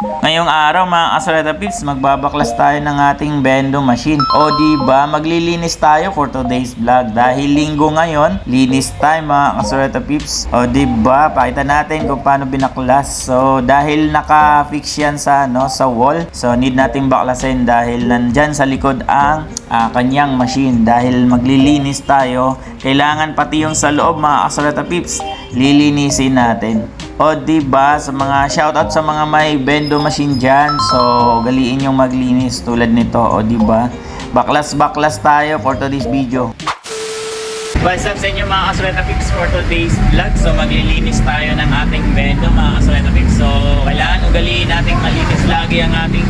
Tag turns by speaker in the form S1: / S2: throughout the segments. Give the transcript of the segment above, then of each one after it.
S1: Ngayong araw mga Kasoleta Pips, magbabaklas tayo ng ating bendo machine. O diba, maglilinis tayo for today's vlog. Dahil linggo ngayon, linis time mga Kasoleta Pips. O diba, pakita natin kung paano binaklas. So dahil naka-fix yan sa, sa wall, so need natin baklasin dahil nandyan sa likod ang kanyang machine. Dahil maglilinis tayo, kailangan pati yung sa loob mga Kasoleta Pips, lilinisin natin. O diba, sa mga shoutout sa mga may bendo machine dyan, so galiin yung maglinis tulad nito. O diba, baklas tayo for today's video. What's up sa inyo mga Kasoleta Pips for today's vlog? So maglilinis tayo ng ating bendo mga Kasoleta Pips. So kailangan ugaliin nating malinis lagi ang ating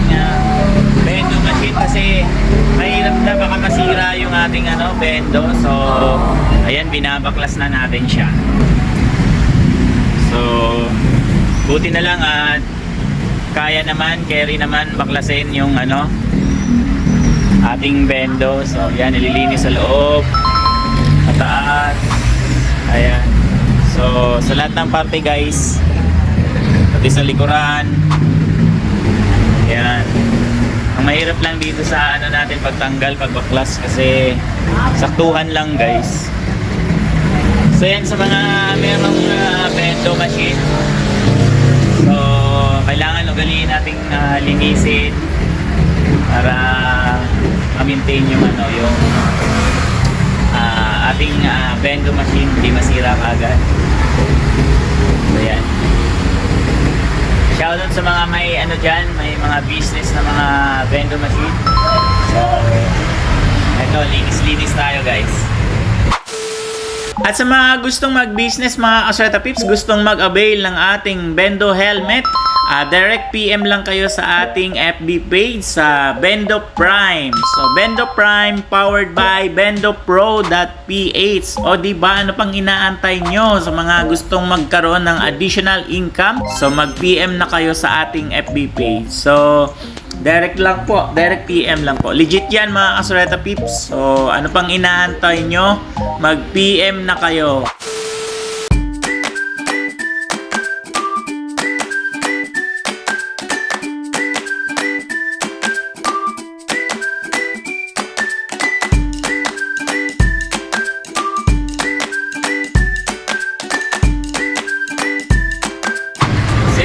S1: bendo machine kasi mahirap na baka masira yung ating bendo. So ayan, binabaklas na natin siya. So, buti na lang at kaya naman, carry naman baklasin yung ating bendo. So, yan, nililinis sa loob, sa taas. Ayan. So, sa lahat ng parte guys, pati sa likuran. Ayan. Ang mahirap lang dito sa natin pagtanggal, pagbaklas kasi saktuhan lang guys. So yan sa mga merong bendo machine, so kailangan ugaliin nating linisin para ma-maintain yung yung ating bendo machine hindi masira agad. So yan, shoutout sa mga may dyan, may mga business na mga bendo machine. So eto, linis tayo guys. At sa mga gustong mag-business mga Kasoleta Pips, gustong mag-avail ng ating Bendo helmet, direct PM lang kayo sa ating FB page sa Bendo Prime. So Bendo Prime powered by bendopro.ph. O diba, ano pang inaantay nyo sa mga gustong magkaroon ng additional income? So mag-PM na kayo sa ating FB page. So direct lang po, direct PM lang po. Legit yan mga Kasoleta Pips. So ano pang inaantay nyo? Mag-PM na kayo.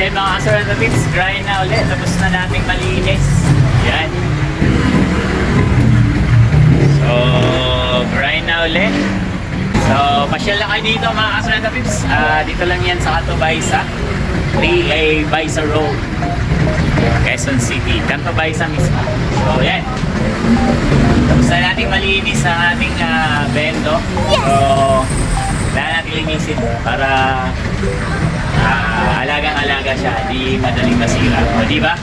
S1: Mga Kasoleta Pips, grind na ulit. Tapos na nating malinis. Yan. So, grind na ulit. So, pasyal na kayo dito mga Kasoleta Pips. Dito lang yan sa Canto Baysa, 3A Baysa Road, Quezon City. Canto Baysa mismo. So, yan. Tapos na nating malinis ang ating bendo. So, kailangan natin linisin para alagang-alaga siya, di madaling masira. O diba?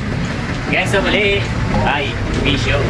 S1: Guys, so muli, bye. Peace out.